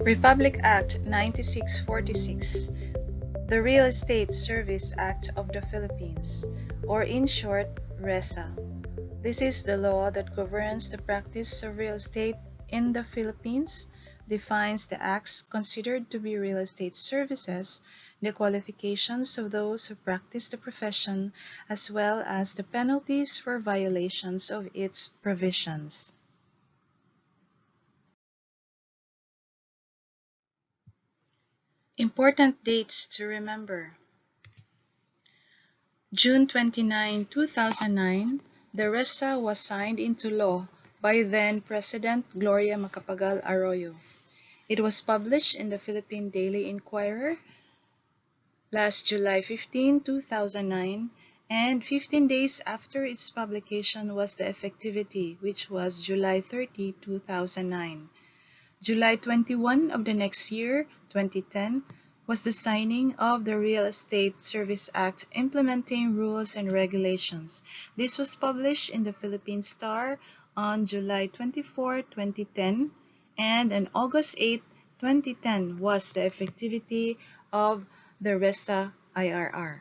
Republic Act 9646, the Real Estate Service Act of the Philippines, or in short, RESA. This is the law that governs the practice of real estate in the Philippines, defines the acts considered to be real estate services, the qualifications of those who practice the profession, as well as the penalties for violations of its provisions. Important dates to remember. June 29, 2009, the RESA was signed into law by then-President Gloria Macapagal Arroyo. It was published in the Philippine Daily Inquirer last July 15, 2009, and 15 days after its publication was the effectivity, which was July 30, 2009. July 21 of the next year, 2010, was the signing of the Real Estate Service Act implementing rules and regulations. This was published in the Philippine Star on July 24, 2010, and on August 8, 2010 was the effectivity of the RESA IRR.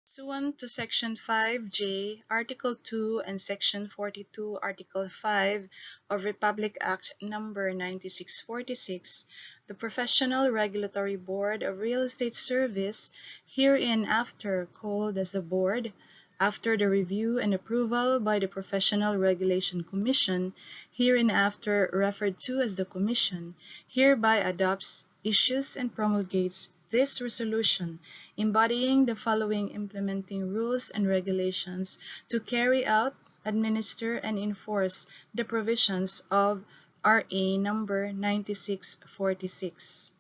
Pursuant to Section 5J, Article 2 and Section 42, Article 5 of Republic Act No. 9646, the Professional Regulatory Board of Real Estate Service, hereinafter called as the Board, after the review and approval by the Professional Regulation Commission, hereinafter referred to as the Commission, hereby adopts, issues, and promulgates this resolution, embodying the following implementing rules and regulations to carry out, administer, and enforce the provisions of RA number 9646.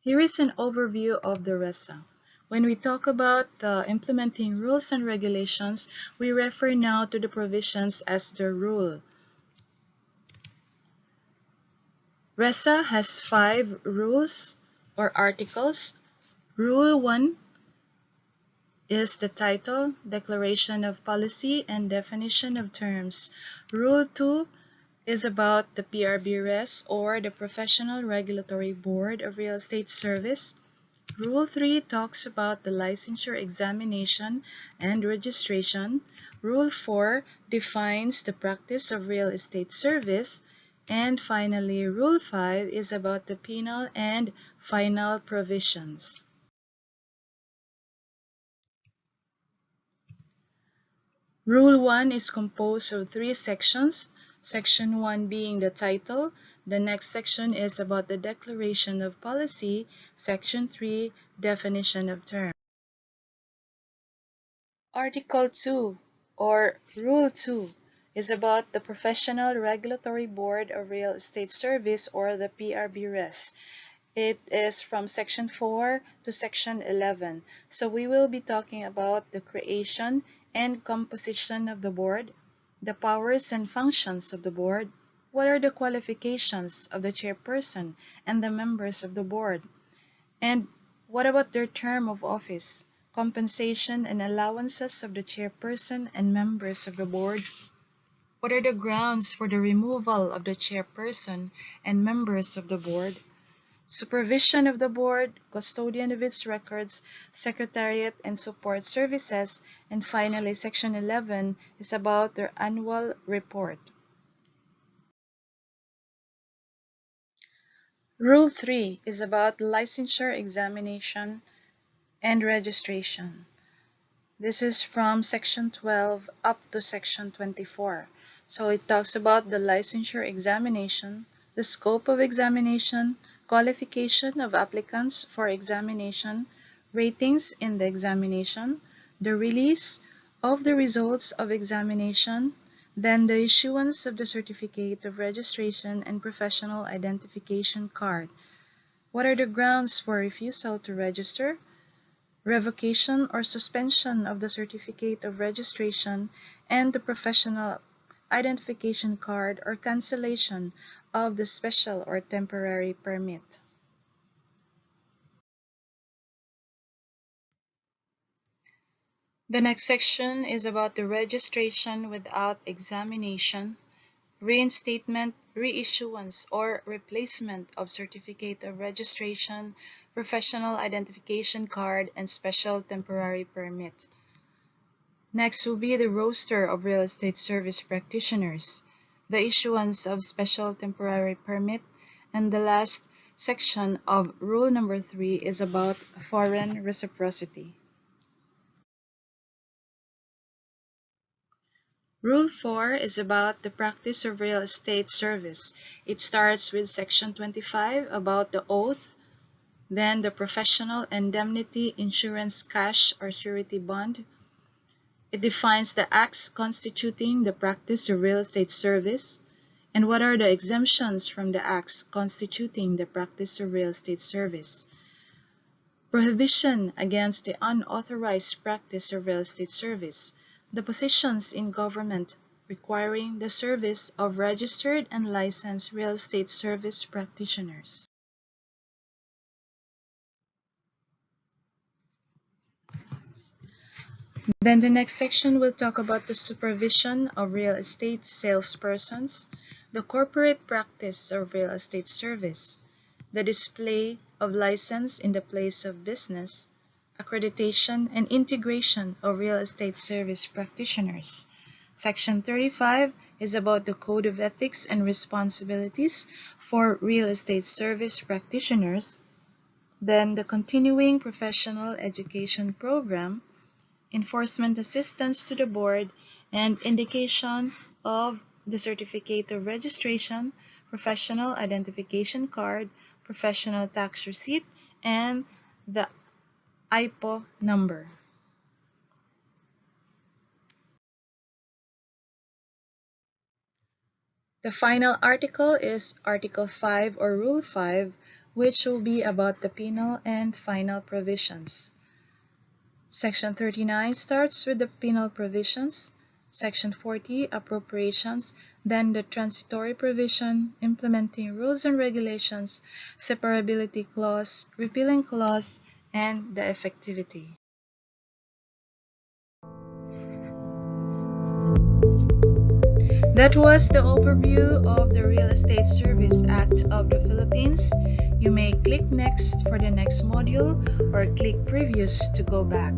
Here is an overview of the RESA. When we talk about the implementing rules and regulations, we refer now to the provisions as the rule. RESA has 5 rules or articles. Rule 1 is the title, declaration of policy, and definition of terms. Rule 2 is about the PRB-RES or the Professional Regulatory Board of Real Estate Service. Rule 3 talks about the licensure examination and registration. Rule 4 defines the practice of real estate service. And finally, Rule 5 is about the penal and final provisions. Rule 1 is composed of 3 sections. Section 1 being the title. The next section is about the declaration of policy. Section 3, definition of term. Article 2 or Rule 2 is about the Professional Regulatory Board of Real Estate Service or the PRB-RES. It is from Section 4 to Section 11. So we will be talking about the creation and composition of the board, the powers and functions of the board, what are the qualifications of the chairperson and the members of the board, and what about their term of office, compensation and allowances of the chairperson and members of the board. What are the grounds for the removal of the chairperson and members of the board? Supervision of the board, custodian of its records, secretariat and support services, and finally, Section 11 is about their annual report. Rule 3 is about licensure examination and registration. This is from Section 12 up to Section 24. So it talks about the licensure examination, the scope of examination, qualification of applicants for examination, ratings in the examination, the release of the results of examination, then the issuance of the certificate of registration and professional identification card. What are the grounds for refusal to register? Revocation or suspension of the certificate of registration and the professional identification card or cancellation of the special or temporary permit. The next section is about the registration without examination, reinstatement, reissuance, or replacement of certificate of registration, professional identification card, and special temporary permit. Next will be the roster of real estate service practitioners, the issuance of special temporary permit, and the last section of rule number 3 is about foreign reciprocity. Rule 4 is about the practice of real estate service. It starts with section 25 about the oath, then the professional indemnity insurance cash or surety bond. It defines the acts constituting the practice of real estate service and what are the exemptions from the acts constituting the practice of real estate service. Prohibition against the unauthorized practice of real estate service. The positions in government requiring the service of registered and licensed real estate service practitioners. Then the next section will talk about the supervision of real estate salespersons, the corporate practice of real estate service, the display of license in the place of business, accreditation and integration of real estate service practitioners. Section 35 is about the code of ethics and responsibilities for real estate service practitioners, then the continuing professional education program, enforcement assistance to the board, and indication of the certificate of registration, professional identification card, professional tax receipt, and the IPO number. The final article is Article 5 or Rule 5, which will be about the penal and final provisions. Section 39 starts with the penal provisions, Section 40 appropriations, then the transitory provision, implementing rules and regulations, separability clause, repealing clause, and the effectivity. That was the overview of the Real Estate Service Act of the Philippines. You may click next for the next module or click previous to go back.